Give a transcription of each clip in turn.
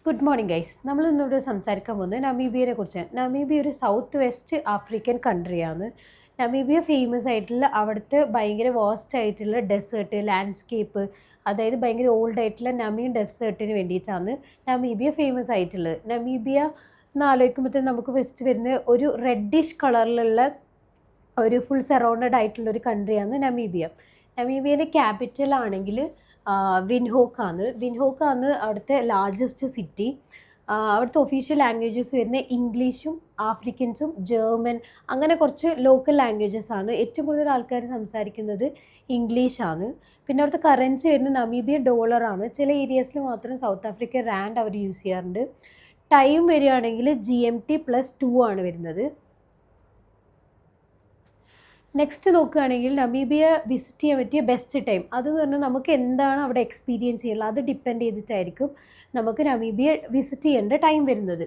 Good morning guys. നമ്മൾ ഇന്നിവിടെ സംസാരിക്കാൻ പോകുന്നത് നമീബിയയെ കുറിച്ചാണ്. നമീബിയ ഒരു സൗത്ത് വെസ്റ്റ് ആഫ്രിക്കൻ കൺട്രിയാണ്. നമീബിയ ഫേമസ് ആയിട്ടുള്ള അവിടുത്തെ ഭയങ്കര വാസ്റ്റ് ആയിട്ടുള്ള ഡെസേർട്ട് ലാൻഡ്സ്കേപ്പ്, അതായത് ഭയങ്കര ഓൾഡ് ആയിട്ടുള്ള നമീൻ ഡെസേർട്ടിന് വേണ്ടിയിട്ടാണ് നമീബിയ ഫേമസ് ആയിട്ടുള്ളത്. നമീബിയ എന്ന് ആലോചിക്കുമ്പോഴത്തേക്കും നമുക്ക് ഫസ്റ്റ് വരുന്ന ഒരു റെഡിഷ് കളറിലുള്ള ഒരു ഫുൾ സറൗണ്ടഡ് ആയിട്ടുള്ള ഒരു കൺട്രിയാണ് നമീബിയ. നമീബിയയുടെ ക്യാപിറ്റൽ ആണെങ്കിൽ വിൻഹോക്കാണ് അവിടുത്തെ ലാർജസ്റ്റ് സിറ്റി. അവിടുത്തെ ഒഫീഷ്യൽ ലാംഗ്വേജസ് വരുന്നത് ഇംഗ്ലീഷും ആഫ്രിക്കൻസും ജർമ്മൻ, അങ്ങനെ കുറച്ച് ലോക്കൽ ലാംഗ്വേജസ് ആണ്. ഏറ്റവും കൂടുതൽ ആൾക്കാർ സംസാരിക്കുന്നത് ഇംഗ്ലീഷാണ്. പിന്നെ അവിടുത്തെ കറൻസി വരുന്നത് നമീബിയൻ ഡോളറാണ്. ചില ഏരിയാസിൽ മാത്രം സൗത്ത് ആഫ്രിക്കൻ റാൻഡ് അവർ യൂസ് ചെയ്യാറുണ്ട്. ടൈം വരികയാണെങ്കിൽ GMT +2 ആണ് വരുന്നത്. നെക്സ്റ്റ് നോക്കുകയാണെങ്കിൽ നമീബിയ വിസിറ്റ് ചെയ്യാൻ പറ്റിയ ബെസ്റ്റ് ടൈം അതെന്ന് പറഞ്ഞാൽ നമുക്ക് എന്താണ് അവിടെ എക്സ്പീരിയൻസ് ചെയ്യുന്നത് അത് ഡിപ്പെൻഡ് ചെയ്തിട്ടായിരിക്കും നമുക്ക് നമീബിയ വിസിറ്റ് ചെയ്യേണ്ട ടൈം വരുന്നത്.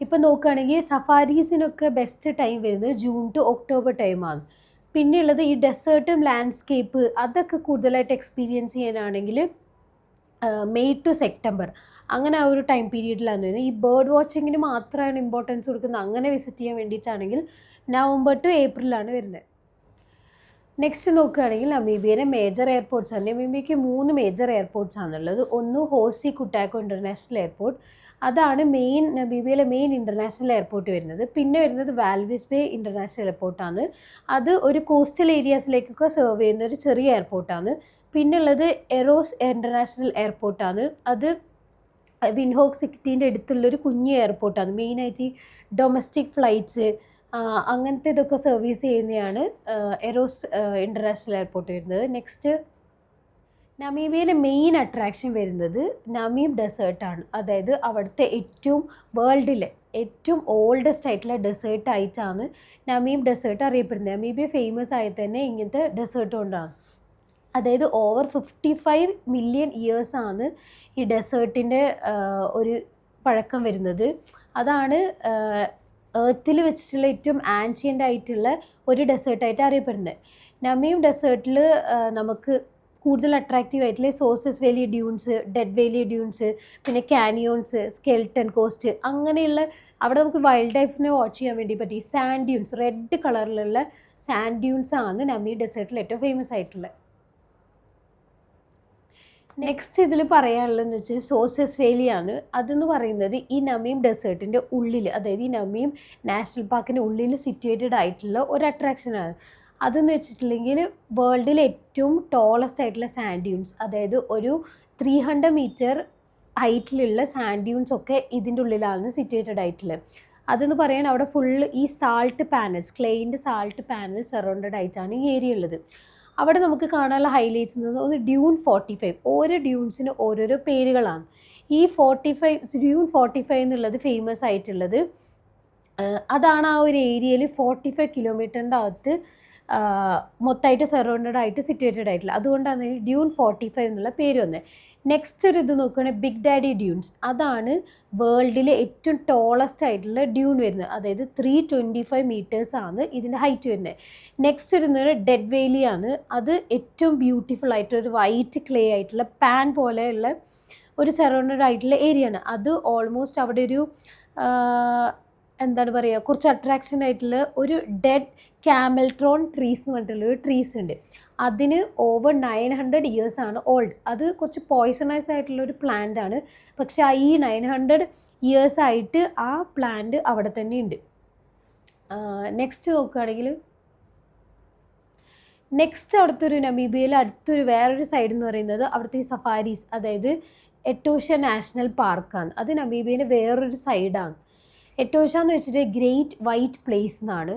ഇപ്പം നോക്കുകയാണെങ്കിൽ സഫാരീസിനൊക്കെ ബെസ്റ്റ് ടൈം വരുന്നത് ജൂൺ ടു ഒക്ടോബർ ടൈമാണ്. പിന്നെയുള്ളത് ഈ ഡെസേർട്ടും ലാൻഡ്സ്കേപ്പ് അതൊക്കെ കൂടുതലായിട്ട് എക്സ്പീരിയൻസ് ചെയ്യാനാണെങ്കിൽ മെയ് ടു സെപ്റ്റംബർ, അങ്ങനെ ആ ഒരു ടൈം പീരീഡിലാണ് വരുന്നത്. ഈ ബേർഡ് വാച്ചിങ്ങിന് മാത്രമാണ് ഇമ്പോർട്ടൻസ് കൊടുക്കുന്നത്. അങ്ങനെ വിസിറ്റ് ചെയ്യാൻ വേണ്ടിയിട്ടാണെങ്കിൽ നവംബർ ടു ഏപ്രിലാണ് വരുന്നത്. നെക്സ്റ്റ് നോക്കുകയാണെങ്കിൽ നമീബിയയിലെ മേജർ എയർപോർട്ട്സ് ആണ്. നമീബിയയ്ക്ക് 3 മേജർ എയർപോർട്ട്സ് ആണുള്ളത്. ഒന്ന് ഹോസി കുട്ടാക്കോ ഇൻ്റർനാഷണൽ എയർപോർട്ട്, അതാണ് നമീബിയയിലെ മെയിൻ ഇൻ്റർനാഷണൽ എയർപോർട്ട് വരുന്നത്. പിന്നെ വരുന്നത് വാൽവിസ് ബേ ഇൻ്റർനാഷണൽ എയർപോർട്ടാണ്. അത് ഒരു കോസ്റ്റൽ ഏരിയാസിലേക്കൊക്കെ സെർവ് ചെയ്യുന്ന ഒരു ചെറിയ എയർപോർട്ടാണ്. പിന്നെ ഉള്ളത് എറോസ് ഇൻ്റർനാഷണൽ എയർപോർട്ടാണ്. അത് വിൻഹോക്ക് സിറ്റിൻ്റെ അടുത്തുള്ളൊരു കുഞ്ഞ് എയർപോർട്ടാണ്. മെയിനായിട്ട് ഈ ഡൊമസ്റ്റിക് ഫ്ലൈറ്റ്സ് അങ്ങനത്തെ ഇതൊക്കെ സർവീസ് ചെയ്യുന്നതാണ് എറോസ് ഇൻ്റർനാഷണൽ എയർപോർട്ട് വരുന്നത്. നെക്സ്റ്റ് നമീബിയയിലെ മെയിൻ അട്രാക്ഷൻ വരുന്നത് നമീബ് ഡെസേർട്ടാണ്. അതായത് അവിടുത്തെ വേൾഡിലെ ഏറ്റവും ഓൾഡസ്റ്റ് ആയിട്ടുള്ള ഡെസേർട്ടായിട്ടാണ് നമീബ് ഡെസേർട്ട് അറിയപ്പെടുന്നത്. നമീബിയ ഫേമസ് ആയത് തന്നെ ഇങ്ങനത്തെ ഡെസേർട്ട് കൊണ്ടാണ്. അതായത് ഓവർ 55 മില്യൺ ഇയേഴ്സാണ് ഈ ഡെസേർട്ടിൻ്റെ ഒരു പഴക്കം വരുന്നത്. അതാണ് എർത്തിൽ വെച്ചിട്ടുള്ള ഏറ്റവും ആൻഷ്യൻ്റ് ആയിട്ടുള്ള ഒരു ഡെസേർട്ടായിട്ട് അറിയപ്പെടുന്നത്. നമീബ് ഡെസേർട്ടിൽ നമുക്ക് കൂടുതൽ അട്രാക്റ്റീവ് ആയിട്ടുള്ള sauces Valley dunes, dead Valley dunes, പിന്നെ കാനിയോൺസ്, സ്കെൽട്ടൺ കോസ്റ്റ്, അങ്ങനെയുള്ള അവിടെ നമുക്ക് വൈൽഡ് ലൈഫിനെ വാച്ച് ചെയ്യാൻ വേണ്ടി പറ്റി സാൻഡ് ഡ്യൂൺസ്, റെഡ് കളറിലുള്ള സാൻഡ് ഡ്യൂൺസ് ആണ് നമീബ് ഡെസേർട്ടിൽ ഏറ്റവും ഫേമസ് ആയിട്ടുള്ളത്. നെക്സ്റ്റ് ഇതിൽ പറയാനുള്ളതെന്ന് വെച്ചാൽ സോസസ് വേലിയാണ്. അതെന്ന് പറയുന്നത് ഈ നമീബ് ഡെസേർട്ടിൻ്റെ ഉള്ളിൽ, അതായത് ഈ നമീബ് നാഷണൽ പാർക്കിൻ്റെ ഉള്ളിൽ സിറ്റുവേറ്റഡ് ആയിട്ടുള്ള ഒരു അട്രാക്ഷനാണ്. അതെന്ന് വെച്ചിട്ടുണ്ടെങ്കിൽ വേൾഡിലെ ഏറ്റവും ടോളസ്റ്റ് ആയിട്ടുള്ള സാൻഡ് ഡ്യൂൺസ്, അതായത് ഒരു 300 മീറ്റർ ഹൈറ്റിലുള്ള സാൻഡ് ഡ്യൂൺസ് ഒക്കെ ഇതിൻ്റെ ഉള്ളിലാണ് സിറ്റുവേറ്റഡ് ആയിട്ടുള്ളത്. അതെന്ന് പറയാൻ അവിടെ ഫുള്ള് ഈ സാൾട്ട് പാനൽസ്, ക്ലേയിൻ്റെ സാൾട്ട് പാനൽ സറൗണ്ടഡ് ആയിട്ടാണ് ഈ ഏരിയ ഉള്ളത്. അവിടെ നമുക്ക് കാണാനുള്ള ഹൈലൈറ്റ്സ് എന്ന് ഒന്ന് ഡ്യൂൺ 45, ഓരോ ഡ്യൂൺസിന് ഓരോരോ പേരുകളാണ്. ഈ ഡ്യൂൺ 45 എന്നുള്ളത് ഫേമസ് ആയിട്ടുള്ളത് അതാണ് ആ ഒരു ഏരിയയിൽ 45 കിലോമീറ്ററിൻ്റെ അകത്ത് മൊത്തമായിട്ട് സറൗണ്ടഡ് ആയിട്ട് സിറ്റുവേറ്റഡ് ആയിട്ടുള്ളത്. അതുകൊണ്ടാണ് ഡ്യൂൺ 45 എന്നുള്ള പേര് വന്നത്. നെക്സ്റ്റ് ഒരു ഇത് നോക്കുകയാണെങ്കിൽ ബിഗ് ഡാഡി ഡ്യൂൺസ്, അതാണ് വേൾഡിലെ ഏറ്റവും ടോളസ്റ്റ് ആയിട്ടുള്ള ഡ്യൂൺ വരുന്നത്. അതായത് 325 മീറ്റേഴ്സാണ് ഇതിൻ്റെ ഹൈറ്റ് വരുന്നത്. നെക്സ്റ്റ് വരുന്നത് ഡെഡ് വേലിയാണ്. അത് ഏറ്റവും ബ്യൂട്ടിഫുൾ ആയിട്ടൊരു വൈറ്റ് ക്ലേ ആയിട്ടുള്ള പാൻ പോലെയുള്ള ഒരു സറൗണ്ടഡ് ആയിട്ടുള്ള ഏരിയ ആണ്. അത് ഓൾമോസ്റ്റ് അവിടെ ഒരു എന്താണ് പറയുക, കുറച്ച് അട്രാക്ഷൻ ആയിട്ടുള്ള ഒരു ഡെഡ് ക്യാമൽട്രോൺ ട്രീസ് എന്ന് പറഞ്ഞിട്ടുള്ളൊരു ട്രീസ് ഉണ്ട്. അതിന് ഓവർ 900 ഇയേഴ്സാണ് ഓൾഡ്. അത് കുറച്ച് പോയ്സണസ് ആയിട്ടുള്ളൊരു പ്ലാന്റ് ആണ്. പക്ഷേ ഈ 900 ഇയേഴ്സായിട്ട് ആ പ്ലാന്റ് അവിടെ തന്നെ ഉണ്ട്. നെക്സ്റ്റ് നോക്കുകയാണെങ്കിൽ അവിടുത്തെ ഒരു നമീബിയയിൽ അടുത്തൊരു വേറൊരു സൈഡ് എന്ന് പറയുന്നത് അവിടുത്തെ ഈ സഫാരീസ്, അതായത് എറ്റോഷ നാഷണൽ പാർക്കാണ്. അത് നമീബിയയിലെ വേറൊരു സൈഡാണ്. എറ്റോഷ എന്ന് വെച്ചിട്ട് ഗ്രേറ്റ് വൈറ്റ് പ്ലേസ് എന്നാണ്.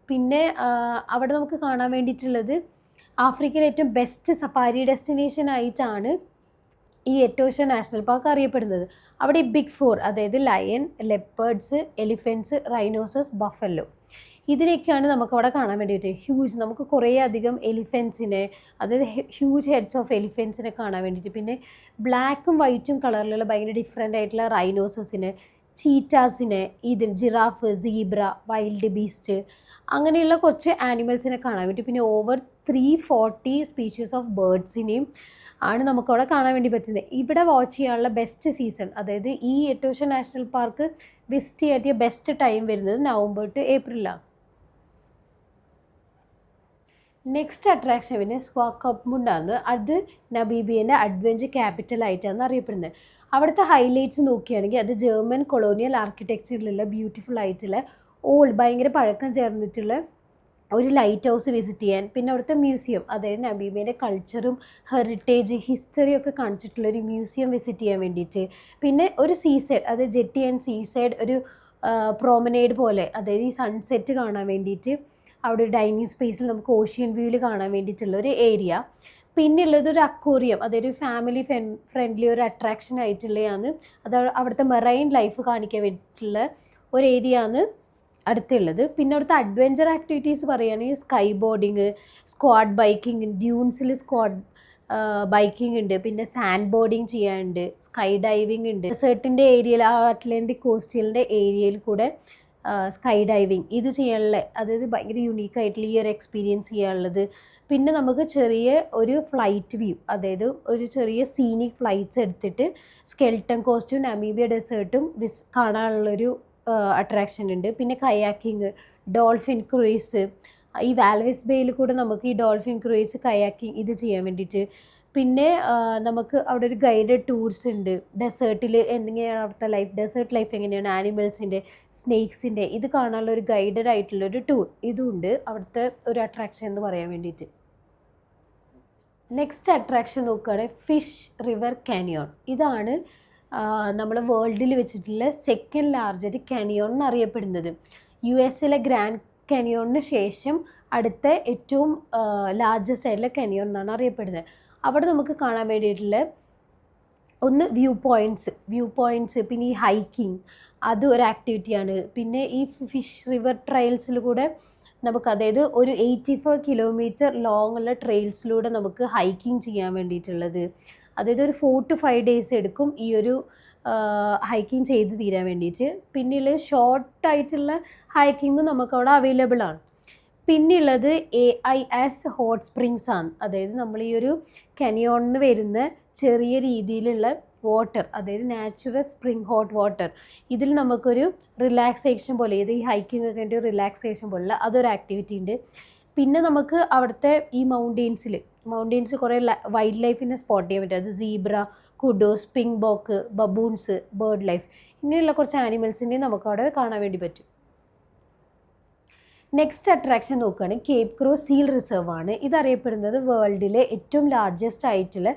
പിന്നെ അവിടെ നമുക്ക് കാണാൻ വേണ്ടിയിട്ടുള്ളത് ആഫ്രിക്കയിലെ ഏറ്റവും ബെസ്റ്റ് സഫാരി ഡെസ്റ്റിനേഷൻ ആയിട്ടാണ് ഈ എറ്റോഷ നാഷണൽ പാർക്ക് അറിയപ്പെടുന്നത്. അവിടെ ബിഗ് 4, അതായത് ലയൺ, ലെപ്പേർഡ്സ്, എലിഫൻറ്റ്സ്, റൈനോസസ്, ബഫല്ലോ, ഇതിനൊക്കെയാണ് നമുക്ക് അവിടെ കാണാൻ വേണ്ടിയിട്ട്. നമുക്ക് കുറേ അധികം എലിഫൻസിനെ, അതായത് ഹ്യൂജ് ഹെഡ്സ് ഓഫ് എലിഫൻസിനെ കാണാൻ വേണ്ടിയിട്ട്. പിന്നെ ബ്ലാക്കും വൈറ്റും കളറിലുള്ള ഭയങ്കര ഡിഫറെൻ്റ് ആയിട്ടുള്ള റൈനോസസിനെ, ചീറ്റാസിനെ, ജിറാഫ്, സീബ്ര, വൈൽഡ് ബീസ്റ്റ്, അങ്ങനെയുള്ള കുറച്ച് ആനിമൽസിനെ കാണാൻ വേണ്ടി. പിന്നെ ഓവർ 340 സ്പീഷീസ് ഓഫ് ബേർഡ്സിനെയും ആണ് നമുക്കവിടെ കാണാൻ വേണ്ടി പറ്റുന്നത്. ഇവിടെ വാച്ച് ചെയ്യാനുള്ള ബെസ്റ്റ് സീസൺ, അതായത് ഈ എട്ടോഷ നാഷണൽ പാർക്ക് വിസിറ്റ് ചെയ്യാൻ പറ്റിയ ബെസ്റ്റ് ടൈം വരുന്നത് നവംബർ ടു ഏപ്രിലാണ്. നെക്സ്റ്റ് അട്രാക്ഷൻ പിന്നെ സ്വാക്കപ്മുണ്ടാണ്. അത് നമീബിയൻ്റെ അഡ്വഞ്ചർ ക്യാപിറ്റൽ ആയിട്ടാണ് അറിയപ്പെടുന്നത്. അവിടുത്തെ ഹൈലൈറ്റ്സ് നോക്കുകയാണെങ്കിൽ അത് ജർമ്മൻ കൊളോണിയൽ ആർക്കിടെക്ചറിലുള്ള ബ്യൂട്ടിഫുൾ ആയിട്ടുള്ള ഭയങ്കര പഴക്കം ചേർന്നിട്ടുള്ള ഒരു ലൈറ്റ് ഹൗസ് വിസിറ്റ് ചെയ്യാൻ, പിന്നെ അവിടുത്തെ മ്യൂസിയം, അതായത് നമീബിയൻ്റെ കൾച്ചറും ഹെറിറ്റേജ് ഹിസ്റ്ററിയൊക്കെ കാണിച്ചിട്ടുള്ള ഒരു മ്യൂസിയം വിസിറ്റ് ചെയ്യാൻ വേണ്ടിയിട്ട്, പിന്നെ ഒരു സീസൈഡ്, അതായത് ജെട്ടി ആൻഡ് സീസൈഡ് ഒരു പ്രോമനേഡ് പോലെ, അതായത് ഈ സൺസെറ്റ് കാണാൻ വേണ്ടിയിട്ട് അവിടെ ഒരു ഡൈനിങ് സ്പേസിൽ നമുക്ക് ഓഷ്യൻ വ്യൂവിൽ കാണാൻ വേണ്ടിയിട്ടുള്ള ഒരു ഏരിയ. പിന്നെ ഉള്ളത് ഒരു അക്വേറിയം, അതൊരു ഫാമിലി ഫ്രണ്ട്ലി ഒരു അട്രാക്ഷൻ ആയിട്ടുള്ളതാണ്. അത് അവിടുത്തെ മെറൈൻ ലൈഫ് കാണിക്കാൻ വേണ്ടിയിട്ടുള്ള ഒരു ഏരിയ ആണ് അടുത്തുള്ളത്. പിന്നെ അവിടുത്തെ അഡ്വഞ്ചർ ആക്ടിവിറ്റീസ് പറയുകയാണെങ്കിൽ സ്കൈ ബോർഡിങ്, സ്ക്വാഡ് ബൈക്കിംഗ്, ഡ്യൂൺസിൽ സ്ക്വാഡ് ബൈക്കിംഗ് ഉണ്ട്, പിന്നെ സാൻഡ് ബോർഡിങ് ചെയ്യാനുണ്ട്, സ്കൈ ഡൈവിംഗ് ഉണ്ട്. ഡെസേർട്ടിൻ്റെ ഏരിയയിൽ, ആ അറ്റ്ലാന്റിക് കോസ്റ്റിലിൻ്റെ ഏരിയയിൽ കൂടെ സ്കൈ ഡൈവിങ് ഇത് ചെയ്യാനുള്ള, അതായത് ഭയങ്കര യുണീക്കായിട്ടുള്ള ഈ ഒരു എക്സ്പീരിയൻസ് ചെയ്യാനുള്ളത്. പിന്നെ നമുക്ക് ചെറിയ ഒരു ഫ്ലൈറ്റ് വ്യൂ, അതായത് ഒരു ചെറിയ സീനിക് ഫ്ലൈറ്റ്സ് എടുത്തിട്ട് സ്കെൽട്ടൺ കോസ്റ്റും നമീബിയ ഡെസേർട്ടും കാണാനുള്ളൊരു അട്രാക്ഷൻ ഉണ്ട്. പിന്നെ കയാക്കിങ്, ഡോൾഫിൻ ക്രൂയിസ്, ഈ വാൽവേസ് ബേയിൽ കൂടെ നമുക്ക് ഈ ഡോൾഫിൻ ക്രൂയിസ്, കയാക്കിങ് ഇത് ചെയ്യാൻ വേണ്ടിയിട്ട്. പിന്നെ നമുക്ക് അവിടെ ഒരു ഗൈഡഡ് ടൂർസ് ഉണ്ട്. ഡെസേർട്ടിൽ എങ്ങനെയാണ് അവിടുത്തെ ലൈഫ്, ഡെസേർട്ട് ലൈഫ് എങ്ങനെയാണ്, ആനിമൽസിൻ്റെ, സ്നേക്സിൻ്റെ ഇത് കാണാനുള്ള ഒരു ഗൈഡഡ് ആയിട്ടുള്ളൊരു ടൂർ ഇതുണ്ട് അവിടുത്തെ ഒരു അട്രാക്ഷൻ എന്ന് പറയാൻ വേണ്ടിയിട്ട്. നെക്സ്റ്റ് അട്രാക്ഷൻ നോക്കുകയാണെങ്കിൽ ഫിഷ് റിവർ കാനിയോൺ. ഇതാണ് നമ്മൾ വേൾഡിൽ വെച്ചിട്ടുള്ള സെക്കൻഡ് ലാർജസ്റ്റ് കാനിയോൺ എന്നറിയപ്പെടുന്നത്. US ഗ്രാൻഡ് കാനിയോണിന് ശേഷം അടുത്ത ഏറ്റവും ലാർജസ്റ്റ് ആയിട്ടുള്ള കാനിയോൺ എന്നാണ് അറിയപ്പെടുന്നത്. അവിടെ നമുക്ക് കാണാൻ വേണ്ടിയിട്ടുള്ള ഒന്ന് വ്യൂ പോയിൻറ്റ്സ്, പിന്നെ ഈ ഹൈക്കിങ് അത് ഒരു ആക്ടിവിറ്റിയാണ്. പിന്നെ ഈ ഫിഷ് റിവർ ട്രയൽസിൽ കൂടെ നമുക്ക്, അതായത് ഒരു 84 കിലോമീറ്റർ ലോങ് ഉള്ള ട്രെയിൽസിലൂടെ നമുക്ക് ഹൈക്കിങ് ചെയ്യാൻ വേണ്ടിയിട്ടുള്ളത്. അതായത് ഒരു 4 to 5 days എടുക്കും ഈ ഒരു ഹൈക്കിങ് ചെയ്ത് തീരാൻ വേണ്ടിയിട്ട്. പിന്നെയുള്ള ഷോർട്ടായിട്ടുള്ള ഹൈക്കിങ്ങും നമുക്കവിടെ അവൈലബിൾ ആണ്. പിന്നെയുള്ളത് AIS ഹോട്ട് സ്പ്രിങ്സ് ആണ്. അതായത് നമ്മൾ ഈ ഒരു കനിയോണിൽ നിന്ന് വരുന്ന ചെറിയ രീതിയിലുള്ള വാട്ടർ, അതായത് നാച്ചുറൽ സ്പ്രിങ് ഹോട്ട് വാട്ടർ, ഇതിൽ നമുക്കൊരു റിലാക്സേഷൻ പോലെ, ഇത് ഈ ഹൈക്കിംഗ് ഒക്കെ ഒരു റിലാക്സേഷൻ പോലുള്ള അതൊരു ആക്ടിവിറ്റി ഉണ്ട്. പിന്നെ നമുക്ക് അവിടുത്തെ ഈ മൗണ്ടെയ്ൻസിൽ കുറേ വൈൽഡ് ലൈഫിനെ സ്പോട്ട് ചെയ്യാൻ പറ്റും. അത് zebra, kudos, pink bok, baboons, bird life, ഇങ്ങനെയുള്ള കുറച്ച് ആനിമൽസിനെ നമുക്ക് അവിടെ കാണാൻ വേണ്ടി പറ്റും. നെക്സ്റ്റ് അട്രാക്ഷൻ നോക്കുകയാണെങ്കിൽ കേപ്പ് ക്രോസ് സീൽ റിസർവ് ആണ്. ഇതറിയപ്പെടുന്നത് വേൾഡിലെ ഏറ്റവും ലാർജസ്റ്റ് ആയിട്ടുള്ള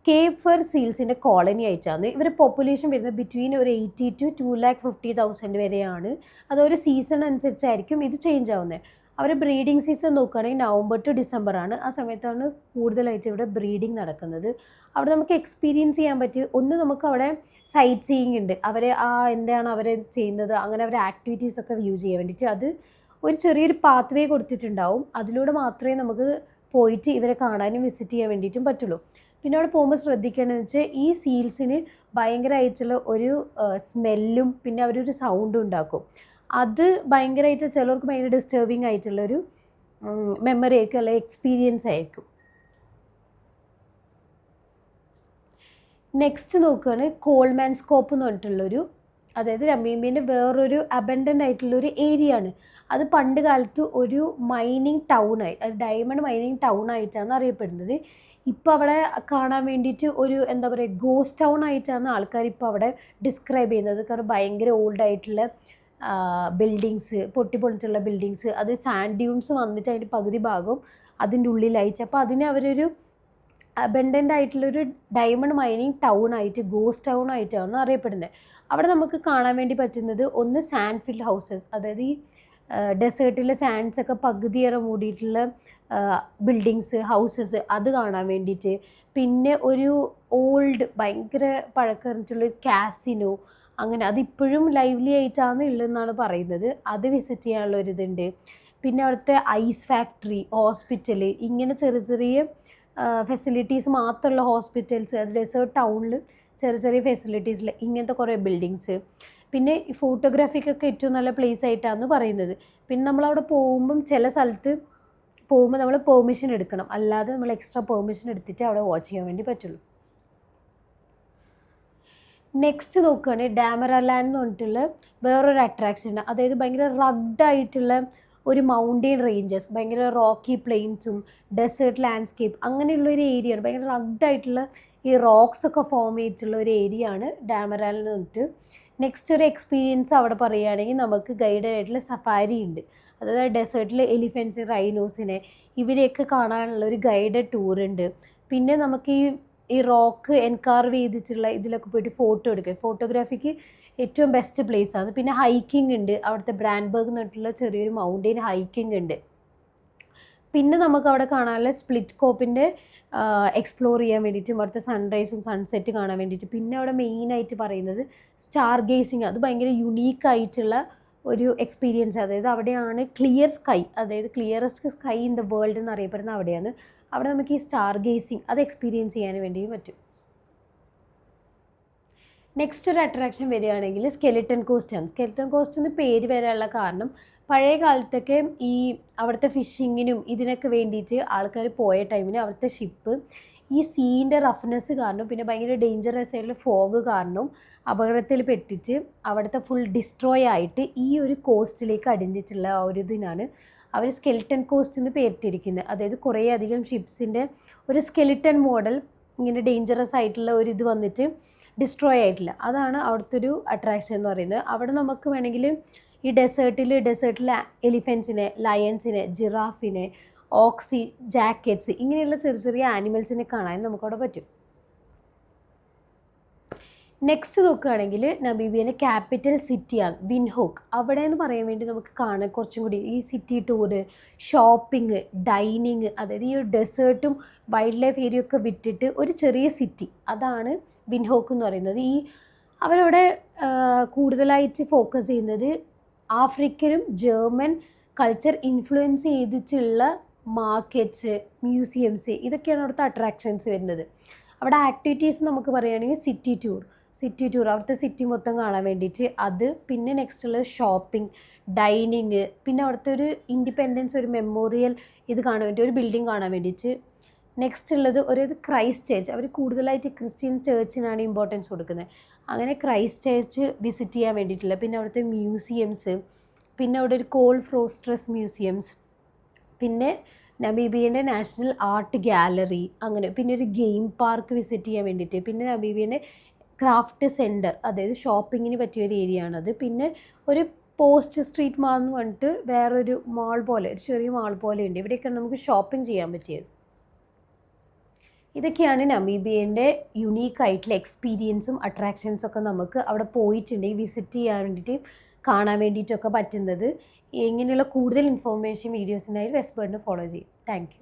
കേപ്പ് ഫർ സീൽസിൻ്റെ കോളനി ആയിട്ടാണ്. ഇവർ പോപ്പുലേഷൻ വരുന്നത് ബിറ്റ്വീൻ ഒരു 80 to 250,000 വരെയാണ്. അതൊരു സീസൺ അനുസരിച്ചായിരിക്കും ഇത് ചേഞ്ച് ആവുന്നത്. അവർ ബ്രീഡിങ് സീസൺ നോക്കുകയാണെങ്കിൽ നവംബർ ടു ഡിസംബർ ആണ്. ആ സമയത്താണ് കൂടുതലായിട്ട് ഇവിടെ ബ്രീഡിങ് നടക്കുന്നത്. അവിടെ നമുക്ക് എക്സ്പീരിയൻസ് ചെയ്യാൻ പറ്റി ഒന്ന്, നമുക്ക് അവിടെ സൈറ്റ് സീയിങ് ഉണ്ട്, അവരെ എന്താണ് അവർ ചെയ്യുന്നത്, അങ്ങനെ അവരെ ആക്ടിവിറ്റീസൊക്കെ വ്യൂ ചെയ്യാൻ വേണ്ടിയിട്ട്. അത് ഒരു ചെറിയൊരു പാത്ത് വേ കൊടുത്തിട്ടുണ്ടാവും, അതിലൂടെ മാത്രമേ നമുക്ക് പോയിട്ട് ഇവരെ കാണാനും വിസിറ്റ് ചെയ്യാൻ വേണ്ടിയിട്ടും പറ്റുള്ളൂ. പിന്നെ അവിടെ പോകുമ്പോൾ ശ്രദ്ധിക്കേണ്ടതെന്ന് വെച്ചാൽ ഈ സീൽസിന് ഭയങ്കരമായിട്ടുള്ള ഒരു സ്മെല്ലും പിന്നെ അവരൊരു സൗണ്ടും ഉണ്ടാക്കും. അത് ഭയങ്കരമായിട്ട് ചിലർക്ക് ഭയങ്കര ഡിസ്റ്റർബിങ് ആയിട്ടുള്ളൊരു മെമ്മറി ആയിരിക്കും, അല്ലെങ്കിൽ എക്സ്പീരിയൻസ് ആയിരിക്കും. നെക്സ്റ്റ് നോക്കുകയാണെങ്കിൽ കോൾമാൻ സ്കോപ്പ് എന്ന് പറഞ്ഞിട്ടുള്ളൊരു, അതായത് നമീബിയൻ്റെ വേറൊരു അബൻഡൻ്റ് ആയിട്ടുള്ളൊരു ഏരിയ ആണ്. അത് പണ്ട് കാലത്ത് ഒരു മൈനിങ് ടൗണായി, അത് ഡയമണ്ട് മൈനിങ് ടൗൺ ആയിട്ടാണ് അറിയപ്പെടുന്നത്. ഇപ്പോൾ അവിടെ കാണാൻ വേണ്ടിയിട്ട് ഒരു എന്താ പറയുക ഗോസ്റ്റ് ടൗൺ ആയിട്ടാണ് ആൾക്കാർ ഇപ്പോൾ അവിടെ ഡിസ്ക്രൈബ് ചെയ്യുന്നത്. കാരണം ഭയങ്കര ഓൾഡായിട്ടുള്ള ബിൽഡിങ്സ്, പൊട്ടിപ്പൊളിച്ചുള്ള ബിൽഡിങ്സ്, അത് സാൻഡ് ഡ്യൂൺസ് വന്നിട്ട് അതിൻ്റെ പകുതി ഭാഗം അതിൻ്റെ ഉള്ളിലായിട്ട്, അപ്പോൾ അതിനെ അവരൊരു അബൻഡൻ്റ് ആയിട്ടുള്ളൊരു ഡയമണ്ട് മൈനിങ് ടൗൺ ആയിട്ട്, ഗോസ്റ്റ് ടൗൺ ആയിട്ടാണ് അറിയപ്പെടുന്നത്. അവിടെ നമുക്ക് കാണാൻ വേണ്ടി പറ്റുന്നത് ഒന്ന് സാൻഡ് ഫിൽഡ് ഹൗസസ്, അതായത് ഈ ഡെസേർട്ടിലെ സാൻഡ്സൊക്കെ പകുതിയേറെ മൂടിയിട്ടുള്ള ബിൽഡിങ്സ്, ഹൗസസ്, അത് കാണാൻ വേണ്ടിയിട്ട്. പിന്നെ ഒരു ഓൾഡ് ഭയങ്കര പഴക്കറിഞ്ഞിട്ടുള്ള കാസിനോ, അങ്ങനെ അതിപ്പോഴും ലൈവ്ലി ആയിട്ടാണ് ഉള്ളതെന്നാണ് പറയുന്നത്. അത് വിസിറ്റ് ചെയ്യാനുള്ള ഒരിതുണ്ട്. പിന്നെ അവിടുത്തെ ഐസ് ഫാക്ടറി, ഹോസ്പിറ്റൽ, ഇങ്ങനെ ചെറിയ ചെറിയ ഫെസിലിറ്റീസ് മാത്രമുള്ള ഹോസ്പിറ്റൽസ്, അത് ഡെസേർട്ട് ടൗണിൽ ചെറിയ ചെറിയ ഫെസിലിറ്റീസിൽ ഇങ്ങനത്തെ കുറേ ബിൽഡിങ്സ്. പിന്നെ ഈ ഫോട്ടോഗ്രാഫിക്കൊക്കെ ഏറ്റവും നല്ല പ്ലേസ് ആയിട്ടാണ് പറയുന്നത്. പിന്നെ നമ്മളവിടെ പോകുമ്പം ചില സ്ഥലത്ത് പോകുമ്പോൾ നമ്മൾ പെർമിഷൻ എടുക്കണം, അല്ലാതെ നമ്മൾ എക്സ്ട്രാ പെർമിഷൻ എടുത്തിട്ട് അവിടെ വാച്ച് ചെയ്യാൻ വേണ്ടി പറ്റുള്ളൂ. നെക്സ്റ്റ് നോക്കുകയാണെങ്കിൽ ഡാമറലാൻഡ് എന്ന് പറഞ്ഞിട്ടുള്ള വേറൊരു അട്രാക്ഷൻ ഉണ്ട്. അതായത് ഭയങ്കര റഗ്ഡായിട്ടുള്ള ഒരു മൗണ്ടെയിൻ റേഞ്ചസ്, ഭയങ്കര റോക്കി പ്ലെയിൻസും ഡെസേർട്ട് ലാൻഡ്സ്കേപ്പ് അങ്ങനെയുള്ളൊരു ഏരിയയാണ്. ഭയങ്കര റഗ്ഡായിട്ടുള്ള ഈ റോക്സ് ഒക്കെ ഫോം ചെയ്തിട്ടുള്ള ഒരു ഏരിയ ആണ് ഡാമറാൽ എന്ന് പറഞ്ഞിട്ട്. നെക്സ്റ്റ് ഒരു എക്സ്പീരിയൻസ് അവിടെ പറയുകയാണെങ്കിൽ നമുക്ക് ഗൈഡഡ് ആയിട്ടുള്ള സഫാരി ഉണ്ട്. അതായത് ഡെസേർട്ടിൽ എലിഫൻസ്, റൈനോസിനെ ഇവരെയൊക്കെ കാണാനുള്ള ഒരു ഗൈഡഡ് ടൂർ ഉണ്ട്. പിന്നെ നമുക്ക് ഈ റോക്ക് എൻകാർവ് ചെയ്തിട്ടുള്ള ഇതിലൊക്കെ പോയിട്ട് ഫോട്ടോ എടുക്കുക, ഫോട്ടോഗ്രാഫിക്ക് ഏറ്റവും ബെസ്റ്റ് പ്ലേസ് ആണ്. പിന്നെ ഹൈക്കിംഗ് ഉണ്ട്, അവിടുത്തെ ബ്രാൻഡ്ബർഗ് എന്ന് പറഞ്ഞിട്ടുള്ള ചെറിയൊരു മൗണ്ടെയിൻ ഹൈക്കിംഗ് ഉണ്ട്. പിന്നെ നമുക്ക് അവിടെ കാണാനുള്ള സ്പ്ലിറ്റ് കോപ്പിൻ്റെ എക്സ്പ്ലോർ ചെയ്യാൻ വേണ്ടിയിട്ടും അവിടുത്തെ സൺറൈസും സൺസെറ്റ് കാണാൻ വേണ്ടിയിട്ട്. പിന്നെ അവിടെ മെയിനായിട്ട് പറയുന്നത് സ്റ്റാർ ഗേസിങ്, അത് ഭയങ്കര യുണീക്കായിട്ടുള്ള ഒരു എക്സ്പീരിയൻസ്. അതായത് അവിടെയാണ് ക്ലിയർ സ്കൈ, അതായത് clearest sky in the world എന്ന് അറിയപ്പെടുന്ന അവിടെയാണ്. അവിടെ നമുക്ക് ഈ സ്റ്റാർ ഗേസിങ് അത് എക്സ്പീരിയൻസ് ചെയ്യാൻ വേണ്ടിയും പറ്റും. നെക്സ്റ്റ് ഒരു അട്രാക്ഷൻ വരികയാണെങ്കിൽ സ്കെലിട്ടൺ കോസ്റ്റ് ആണ്. സ്കെലിട്ടൺ കോസ്റ്റ് എന്ന് പേര് വരാനുള്ള കാരണം പഴയ കാലത്തൊക്കെ ഈ അവിടുത്തെ ഫിഷിങ്ങിനും ഇതിനൊക്കെ വേണ്ടിയിട്ട് ആൾക്കാർ പോയ ടൈമിന് അവിടുത്തെ ഷിപ്പ് ഈ സീൻ്റെ റഫ്നെസ് കാരണം പിന്നെ ഭയങ്കര ഡേഞ്ചറസ് ആയിട്ടുള്ള ഫോഗ് കാരണം അപകടത്തിൽ പെട്ടിട്ട് അവിടുത്തെ ഫുൾ ഡിസ്ട്രോയ് ആയിട്ട് ഈ ഒരു കോസ്റ്റിലേക്ക് അടിഞ്ഞിട്ടുള്ള ആ ഒരു ഇതിനാണ് അവർ സ്കെലിട്ടൺ കോസ്റ്റ് എന്ന് പേരിട്ടിരിക്കുന്നത്. അതായത് കുറേ അധികം ഷിപ്സിൻ്റെ ഒരു സ്കെലിട്ടൺ മോഡൽ ഇങ്ങനെ ഡേഞ്ചറസ് ആയിട്ടുള്ള ഒരു ഇത് വന്നിട്ട് ഡിസ്ട്രോയ് ആയിട്ടില്ല. അതാണ് അവിടുത്തെ ഒരു അട്രാക്ഷൻ എന്ന് പറയുന്നത്. അവിടെ നമുക്ക് വേണമെങ്കിൽ ഈ ഡെസേർട്ടിലെ എലിഫൻസിനെ, ലയൺസിനെ, ജിറാഫിനെ, ഓക്സി, ജാക്കറ്റ്സ് ഇങ്ങനെയുള്ള ചെറിയ ചെറിയ ആനിമൽസിനെ കാണാൻ നമുക്കവിടെ പറ്റും. നെക്സ്റ്റ് നോക്കുകയാണെങ്കിൽ നമീബിയൻ്റെ ക്യാപിറ്റൽ സിറ്റിയാണ് വിൻഹോക്ക്. അവിടെ എന്ന് പറയാൻ വേണ്ടി നമുക്ക് കാണാൻ കുറച്ചും കൂടി ഈ സിറ്റി ടൂറ്, ഷോപ്പിംഗ്, ഡൈനിങ്, അതായത് ഈ ഒരു ഡെസേർട്ടും വൈൽഡ് ലൈഫ് ഏരിയ ഒക്കെ വിട്ടിട്ട് ഒരു ചെറിയ സിറ്റി, അതാണ് വിൻഹോക്ക് എന്ന് പറയുന്നത്. അവരവിടെ കൂടുതലായിട്ട് ഫോക്കസ് ചെയ്യുന്നത് ആഫ്രിക്കനും ജർമ്മൻ കൾച്ചർ ഇൻഫ്ലുവൻസ് ചെയ്തിട്ടുള്ള മാർക്കറ്റ്സ്, മ്യൂസിയംസ്, ഇതൊക്കെയാണ് അവിടുത്തെ അട്രാക്ഷൻസ് വരുന്നത്. അവിടെ ആക്ടിവിറ്റീസ് നമുക്ക് പറയുകയാണെങ്കിൽ സിറ്റി ടൂർ അവിടുത്തെ സിറ്റി മൊത്തം കാണാൻ വേണ്ടിയിട്ട് അത്. പിന്നെ നെക്സ്റ്റ് ഉള്ളത് ഷോപ്പിംഗ്, ഡൈനിങ്, പിന്നെ അവിടുത്തെ ഒരു ഇൻഡിപെൻഡൻസ്, ഒരു മെമ്മോറിയൽ ഇത് കാണാൻ വേണ്ടി, ഒരു ബിൽഡിംഗ് കാണാൻ വേണ്ടിയിട്ട്. നെക്സ്റ്റ് ഉള്ളത് ഒരു ക്രൈസ്റ്റ് ചേർച്ച്, അവർ കൂടുതലായിട്ട് ക്രിസ്ത്യൻ ചേർച്ചിനാണ് ഇമ്പോർട്ടൻസ് കൊടുക്കുന്നത്. അങ്ങനെ ക്രൈസ്റ്റ് ചേർച്ച് വിസിറ്റ് ചെയ്യാൻ വേണ്ടിയിട്ടുള്ള, പിന്നെ അവിടുത്തെ മ്യൂസിയംസ്, പിന്നെ അവിടെ ഒരു കോൾ ഫ്രോസ്ട്രസ് മ്യൂസിയംസ്, പിന്നെ നമീബിയൻ്റെ നാഷണൽ ആർട്ട് ഗാലറി, അങ്ങനെ പിന്നെ ഒരു ഗെയിം പാർക്ക് വിസിറ്റ് ചെയ്യാൻ വേണ്ടിയിട്ട്, പിന്നെ നമീബിയൻ്റെ ക്രാഫ്റ്റ് സെൻറ്റർ, അതായത് ഷോപ്പിങ്ങിന് പറ്റിയ ഒരു ഏരിയ ആണത്. പിന്നെ ഒരു പോസ്റ്റ് സ്ട്രീറ്റ് മാൾ എന്ന് പറഞ്ഞിട്ട് വേറൊരു മാൾ പോലെ, ഒരു ചെറിയ മാൾ പോലെ ഉണ്ട്. ഇവിടെയൊക്കെയാണ് നമുക്ക് ഷോപ്പിംഗ് ചെയ്യാൻ പറ്റിയത്. ഇതൊക്കെയാണ് നമീബിയൻ്റെ യുണീക്കായിട്ടുള്ള എക്സ്പീരിയൻസും അട്രാക്ഷൻസും ഒക്കെ നമുക്ക് അവിടെ പോയിട്ടുണ്ടെങ്കിൽ വിസിറ്റ് ചെയ്യാൻ വേണ്ടിയിട്ട് കാണാൻ വേണ്ടിയിട്ടൊക്കെ പറ്റുന്നത്. ഇങ്ങനെയുള്ള കൂടുതൽ ഇൻഫോർമേഷൻ വീഡിയോസിനായി വെസ്റ്റ് ബേർഡിനെ ഫോളോ ചെയ്യും. Thank you.